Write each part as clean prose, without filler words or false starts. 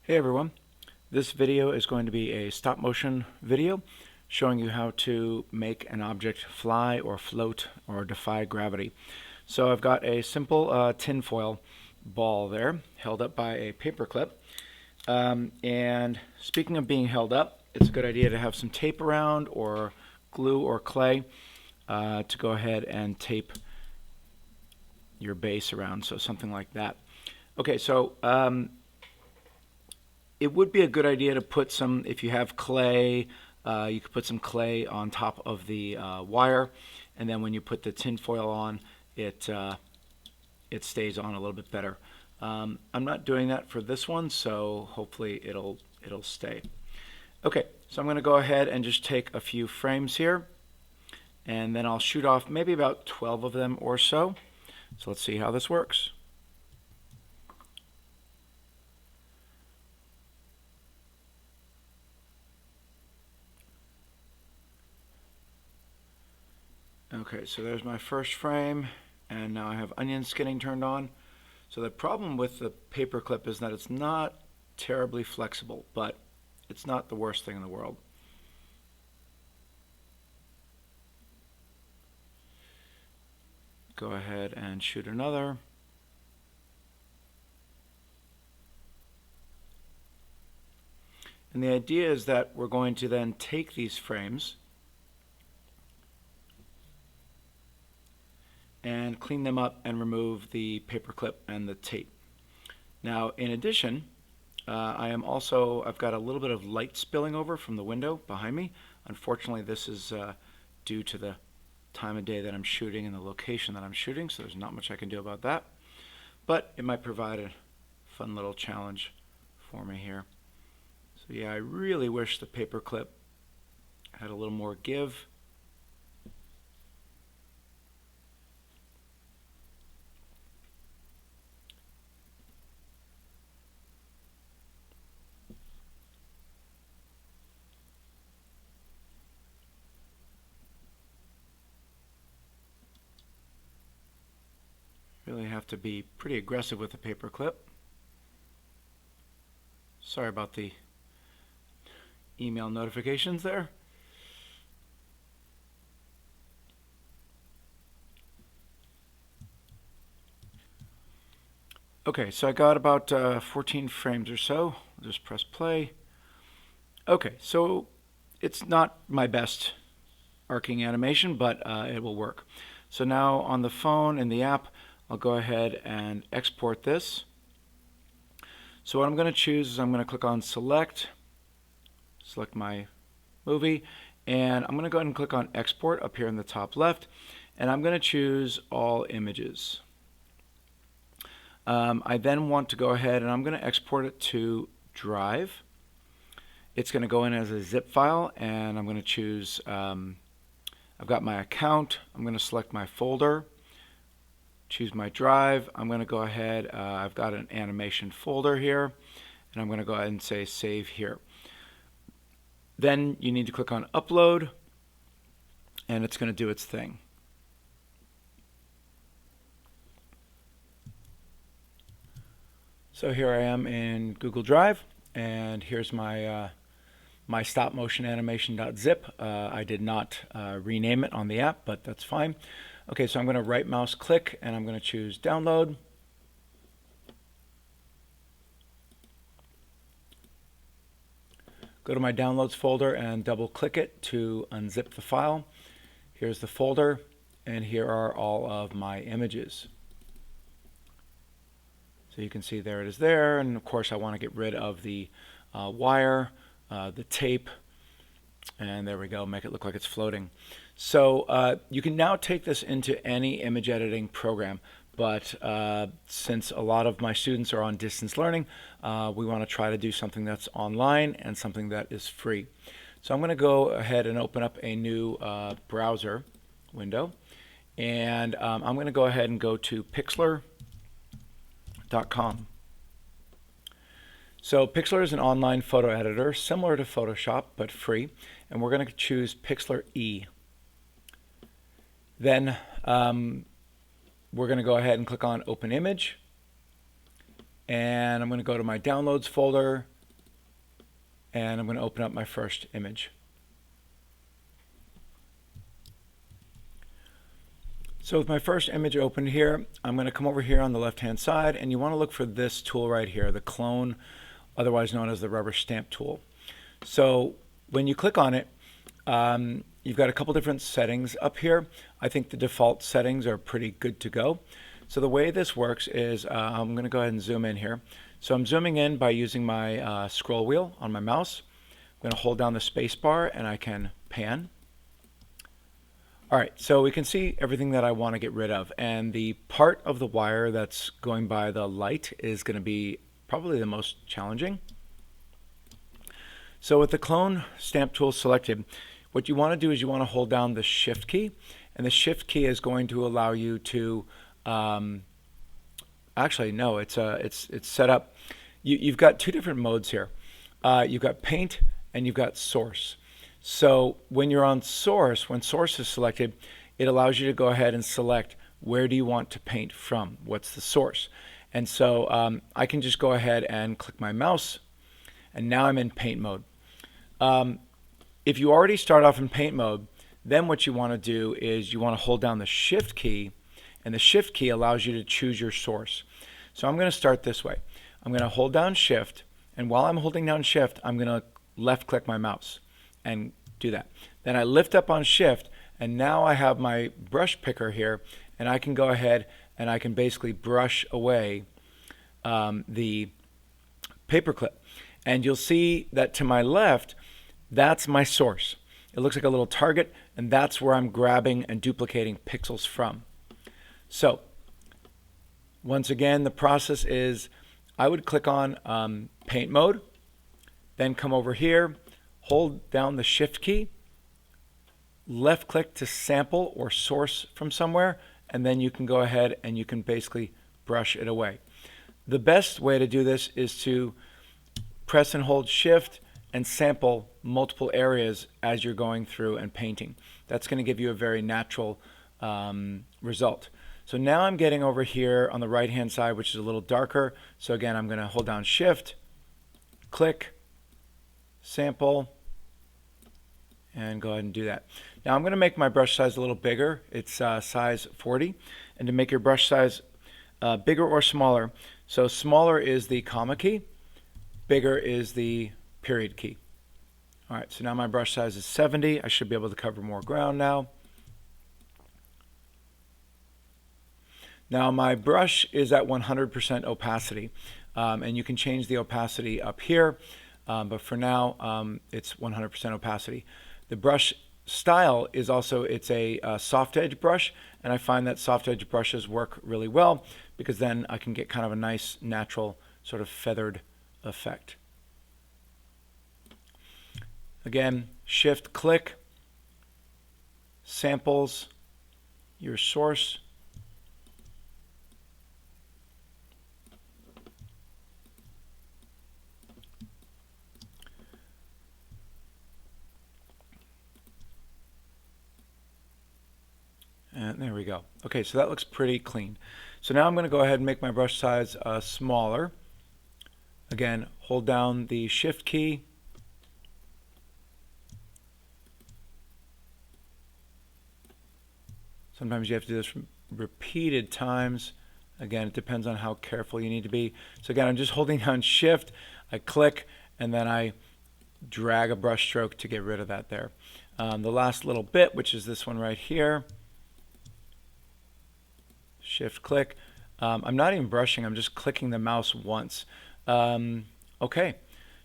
Hey everyone, this video is going to be a stop motion video showing you how to make an object fly or float or defy gravity. So I've got a simple tinfoil ball there held up by a paper clip. And speaking of being held up, it's a good idea to have some tape around or glue or clay to go ahead and tape your base around, so something like that. Okay, so it would be a good idea to put some, if you have clay, you could put some clay on top of the wire, and then when you put the tin foil on, it stays on a little bit better. I'm not doing that for this one, so hopefully it'll stay. Okay, so I'm going to go ahead and just take a few frames here, and then I'll shoot off maybe about 12 of them or so. So let's see how this works. Okay, so there's my first frame, and now I have onion skinning turned on. So the problem with the paper clip is that it's not terribly flexible, but it's not the worst thing in the world. Go ahead and shoot another. And the idea is that we're going to then take these frames and clean them up and remove the paper clip and the tape. Now, in addition, I've got a little bit of light spilling over from the window behind me. Unfortunately, this is due to the time of day that I'm shooting and the location that I'm shooting, so there's not much I can do about that. But it might provide a fun little challenge for me here. So yeah, I really wish the paper clip had a little more give. Really have to be pretty aggressive with the paper clip. Sorry about the email notifications there. Okay, so I got about 14 frames or so. I'll just press play. Okay, so it's not my best arcing animation, but it will work. So now on the phone in the app, I'll go ahead and export this. So what I'm going to choose is I'm going to click on select my movie, and I'm going to go ahead and click on export up here in the top left, and I'm going to choose all images. I then want to go ahead and I'm going to export it to Drive. It's going to go in as a zip file, and I'm going to choose, I've got my account, I'm going to select my folder, choose my drive. I'm going to go ahead, I've got an animation folder here, and I'm going to go ahead and say save here. Then you need to click on upload, and it's going to do its thing. So here I am in Google Drive, and here's my my stop motion animation.zip. I did not rename it on the app, but that's fine. Okay, so I'm going to right mouse click, and I'm going to choose download. Go to my downloads folder and double click it to unzip the file. Here's the folder, and here are all of my images. So you can see there it is there, and of course I want to get rid of the wire, the tape, and there we go, make it look like it's floating. So you can now take this into any image editing program, but since a lot of my students are on distance learning, we want to try to do something that's online and something that is free. So I'm going to go ahead and open up a new browser window, and I'm going to go ahead and go to Pixlr.com. So Pixlr is an online photo editor similar to Photoshop but free, and we're going to choose Pixlr E. Then we're going to go ahead and click on Open Image, and I'm going to go to my Downloads folder, and I'm going to open up my first image. So with my first image open here, I'm going to come over here on the left-hand side, and you want to look for this tool right here, the clone, otherwise known as the rubber stamp tool. So when you click on it, you've got a couple different settings up here. I think the default settings are pretty good to go. So the way this works is I'm going to go ahead and zoom in here. So I'm zooming in by using my scroll wheel on my mouse. I'm going to hold down the space bar and I can pan. All right, so we can see everything that I want to get rid of, and the part of the wire that's going by the light is going to be probably the most challenging. So with the clone stamp tool selected, what you want to do is you want to hold down the shift key, and the shift key is going to allow you to actually no, it's set up. You've got two different modes here. You've got paint and you've got source. So when you're on source, when source is selected, it allows you to go ahead and select where do you want to paint from, what's the source. And so I can just go ahead and click my mouse, and now I'm in paint mode. If you already start off in paint mode, then what you want to do is you want to hold down the shift key, and the shift key allows you to choose your source. So I'm going to start this way. I'm going to hold down shift, and while I'm holding down shift, I'm going to left click my mouse and do that. Then I lift up on shift, and now I have my brush picker here, and I can go ahead and I can basically brush away the paperclip. And you'll see that to my left, that's my source. It looks like a little target, and that's where I'm grabbing and duplicating pixels from. So once again, the process is I would click on paint mode, then come over here, hold down the shift key, left click to sample or source from somewhere, and then you can go ahead and you can basically brush it away. The best way to do this is to press and hold shift and sample multiple areas as you're going through and painting. That's going to give you a very natural result. So now I'm getting over here on the right hand side, which is a little darker. So again, I'm going to hold down shift, click, sample, and go ahead and do that. Now I'm going to make my brush size a little bigger. It's size 40, and to make your brush size bigger or smaller, so smaller is the comma key, bigger is the period key. All right, so now my brush size is 70. I should be able to cover more ground now. Now my brush is at 100% opacity, and you can change the opacity up here, but for now it's 100% opacity. The brush style is also, it's a soft edge brush, and I find that soft edge brushes work really well because then I can get kind of a nice natural sort of feathered effect. Again, shift click, samples, your source, and there we go. Okay, so that looks pretty clean. So now I'm going to go ahead and make my brush size smaller. Again, hold down the shift key, sometimes you have to do this repeated times. Again, it depends on how careful you need to be. So again, I'm just holding down shift, I click, and then I drag a brush stroke to get rid of that there. The last little bit, which is this one right here, shift click. I'm not even brushing, I'm just clicking the mouse once. Okay,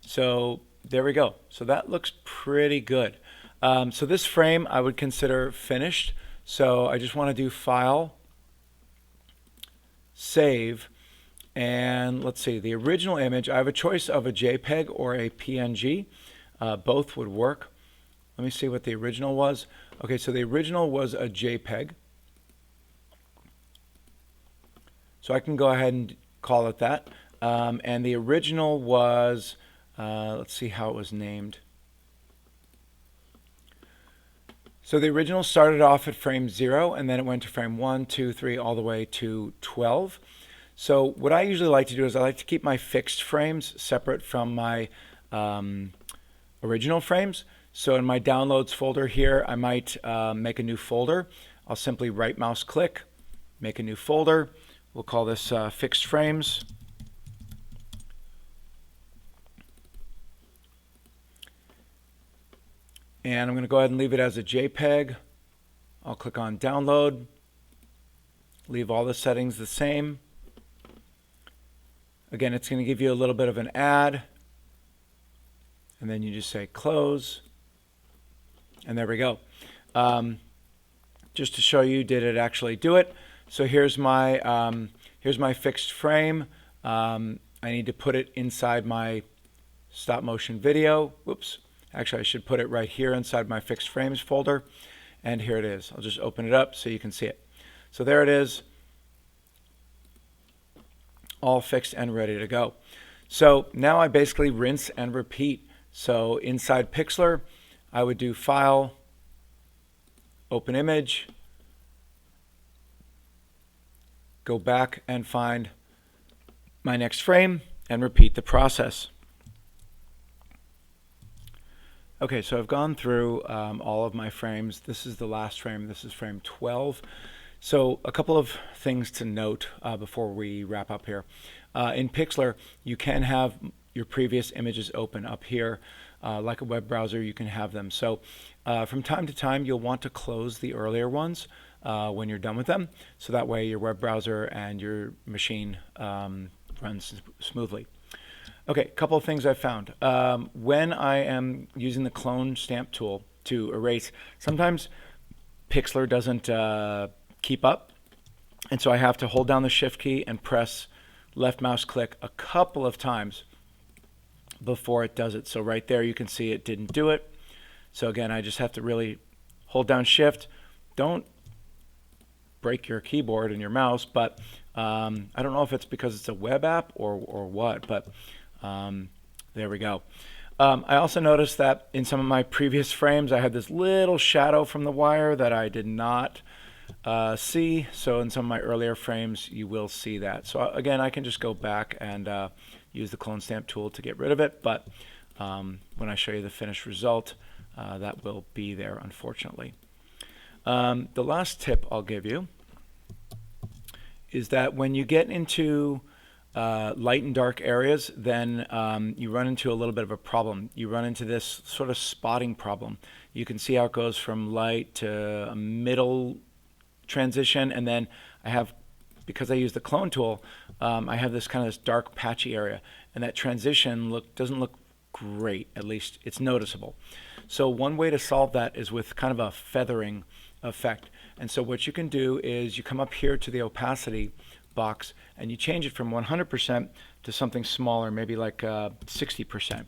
so there we go. So that looks pretty good. So this frame I would consider finished. So I just want to do File, Save, and let's see, the original image, I have a choice of a JPEG or a PNG. Both would work. Let me see what the original was. Okay, so the original was a JPEG. So I can go ahead and call it that. And the original was, let's see how it was named. So the original started off at frame 0, and then it went to frame 1, 2, 3, all the way to 12. So what I usually like to do is I like to keep my fixed frames separate from my original frames. So in my downloads folder here, I might make a new folder. I'll simply right mouse click, make a new folder. We'll call this fixed frames. And I'm going to go ahead and leave it as a JPEG. I'll click on download, leave all the settings the same. Again, it's going to give you a little bit of an ad, and then you just say close, and there we go. Just to show you, did it actually do it? So here's my fixed frame. I need to put it inside my stop motion video. Whoops. Actually, I should put it right here inside my fixed frames folder. And here it is. I'll just open it up so you can see it. So there it is, all fixed and ready to go. So now I basically rinse and repeat. So inside Pixlr, I would do File, Open Image, go back and find my next frame, and repeat the process. Okay, so I've gone through all of my frames. This is the last frame. This is frame 12. So a couple of things to note before we wrap up here. In Pixlr, you can have your previous images open up here. Like a web browser, you can have them. So from time to time, you'll want to close the earlier ones when you're done with them. So that way your web browser and your machine runs smoothly. Okay, a couple of things I found. When I am using the clone stamp tool to erase, sometimes Pixlr doesn't keep up, and so I have to hold down the Shift key and press left mouse click a couple of times before it does it. So right there you can see it didn't do it. So again, I just have to really hold down Shift. Don't break your keyboard and your mouse, but I don't know if it's because it's a web app or what, but there we go. I also noticed that in some of my previous frames I had this little shadow from the wire that I did not see. So in some of my earlier frames you will see that. So again, I can just go back and use the clone stamp tool to get rid of it, but when I show you the finished result, that will be there, unfortunately. The last tip I'll give you is that when you get into light and dark areas, then you run into a little bit of a problem. You run into this sort of spotting problem. You can see how it goes from light to a middle transition, and then I have, because I use the clone tool, I have this kind of this dark patchy area, and that transition doesn't look great. At least it's noticeable. So one way to solve that is with kind of a feathering effect. And so what you can do is you come up here to the opacity box and you change it from 100% to something smaller, maybe like 60%.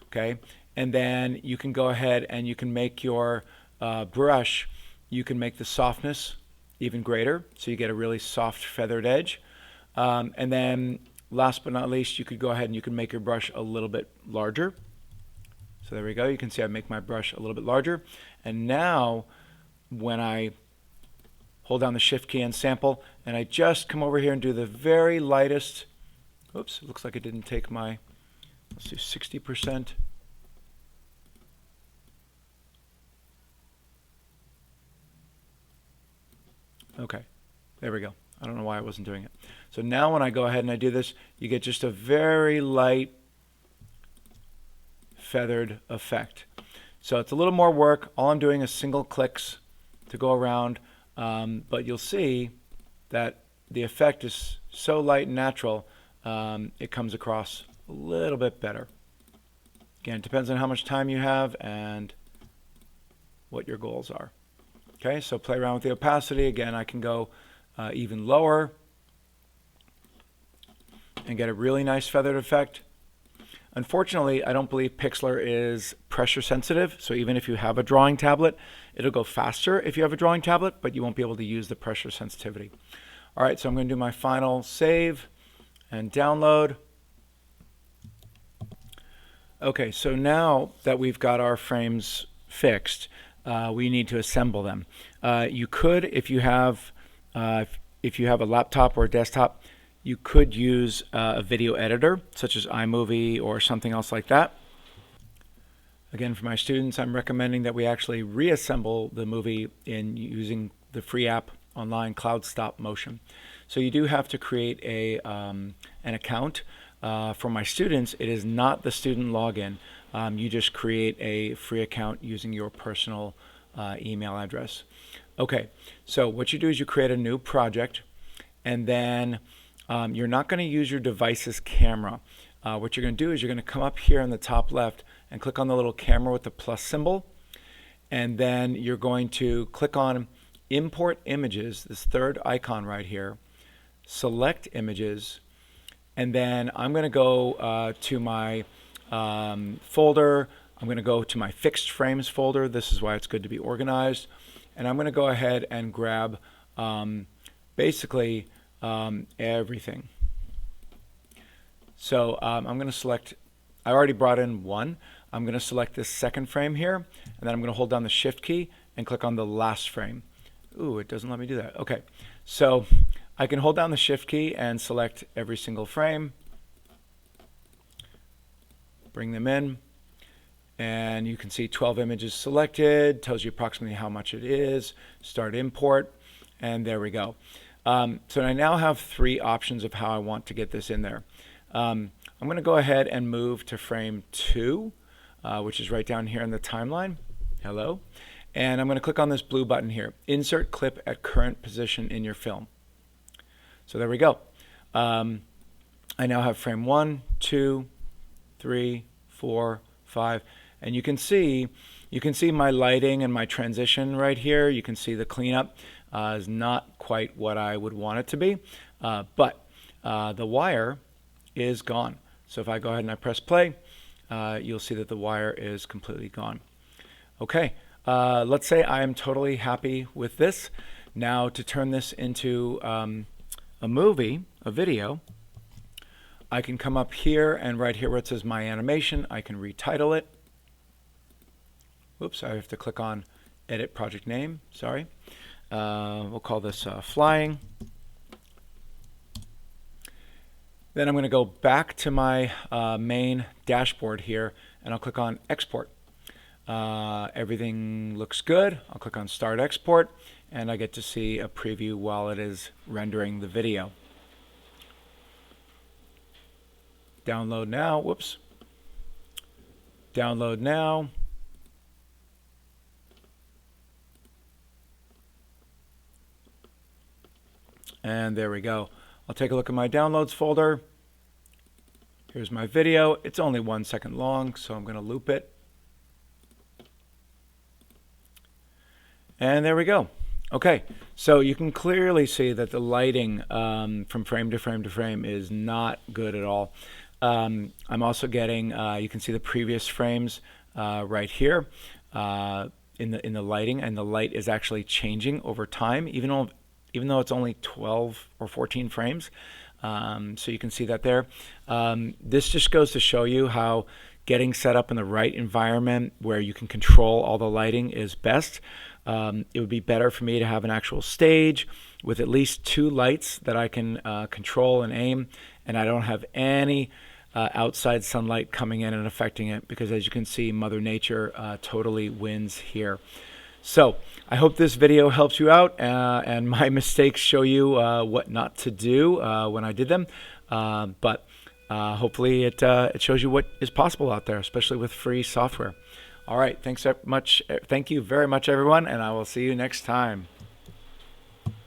Okay, and then you can go ahead and you can make your brush, you can make the softness even greater, so you get a really soft feathered edge. And then last but not least, you could go ahead and you can make your brush a little bit larger. So there we go. You can see I make my brush a little bit larger. And now when I hold down the Shift key and sample, and I just come over here and do the very lightest, oops, it looks like it didn't take my, let's do 60%. Okay, there we go. I don't know why I wasn't doing it. So now when I go ahead and I do this, you get just a very light feathered effect. So it's a little more work. All I'm doing is single clicks to go around, but you'll see that the effect is so light and natural, it comes across a little bit better. Again, it depends on how much time you have and what your goals are. Okay, so play around with the opacity. Again, I can go even lower and get a really nice feathered effect. Unfortunately, I don't believe Pixlr is pressure sensitive, so even if you have a drawing tablet, it'll go faster if you have a drawing tablet, but you won't be able to use the pressure sensitivity. All right, so I'm going to do my final save and download. Okay, so now that we've got our frames fixed, we need to assemble them. You could, if you have a laptop or a desktop, you could use a video editor such as iMovie or something else like that. Again, for my students, I'm recommending that we actually reassemble the movie in using the free app online, Cloud Stop Motion. So you do have to create an account. For my students, it is not the student login. You just create a free account using your personal email address. Okay, so what you do is you create a new project, and then you're not going to use your device's camera. What you're going to do is you're going to come up here in the top left and click on the little camera with the plus symbol, and then you're going to click on Import Images, this third icon right here, select Images, and then I'm going to go to my folder. I'm going to go to my Fixed Frames folder. This is why it's good to be organized. And I'm going to go ahead and grab basically everything. So I'm going to select, I already brought in one. I'm going to select this second frame here, and then I'm going to hold down the Shift key and click on the last frame. Ooh, it doesn't let me do that. Okay, so I can hold down the Shift key and select every single frame, bring them in, and you can see 12 images selected, tells you approximately how much it is, start import, and there we go. So I now have three options of how I want to get this in there. I'm going to go ahead and move to frame 2, which is right down here in the timeline. Hello. And I'm going to click on this blue button here, Insert Clip at Current Position in your film. So there we go. I now have frame 1, 2, 3, 4, 5, and you can see my lighting and my transition right here. You can see the cleanup is not quite what I would want it to be, but the wire is gone. So if I go ahead and I press play, you'll see that the wire is completely gone. Okay, let's say I am totally happy with this. Now to turn this into a movie, a video, I can come up here and right here where it says My Animation, I can retitle it. Whoops, I have to click on Edit Project Name, sorry. We'll call this Flying. Then I'm going to go back to my main dashboard here, and I'll click on Export. Everything looks good. I'll click on Start Export, and I get to see a preview while it is rendering the video. Download now. Whoops. Download now. And there we go. I'll take a look at my downloads folder. Here's my video. It's only 1 second long, so I'm going to loop it. And there we go. Okay, so you can clearly see that the lighting from frame to frame to frame is not good at all. I'm also getting, you can see the previous frames right here in the lighting, and the light is actually changing over time, even though it's only 12 or 14 frames. So you can see that there. This just goes to show you how getting set up in the right environment where you can control all the lighting is best. It would be better for me to have an actual stage with at least 2 lights that I can control and aim, and I don't have any outside sunlight coming in and affecting it, because as you can see, Mother Nature totally wins here. So I hope this video helps you out, and my mistakes show you what not to do when I did them. But hopefully it shows you what is possible out there, especially with free software. All right, thank you very much, everyone, and I will see you next time.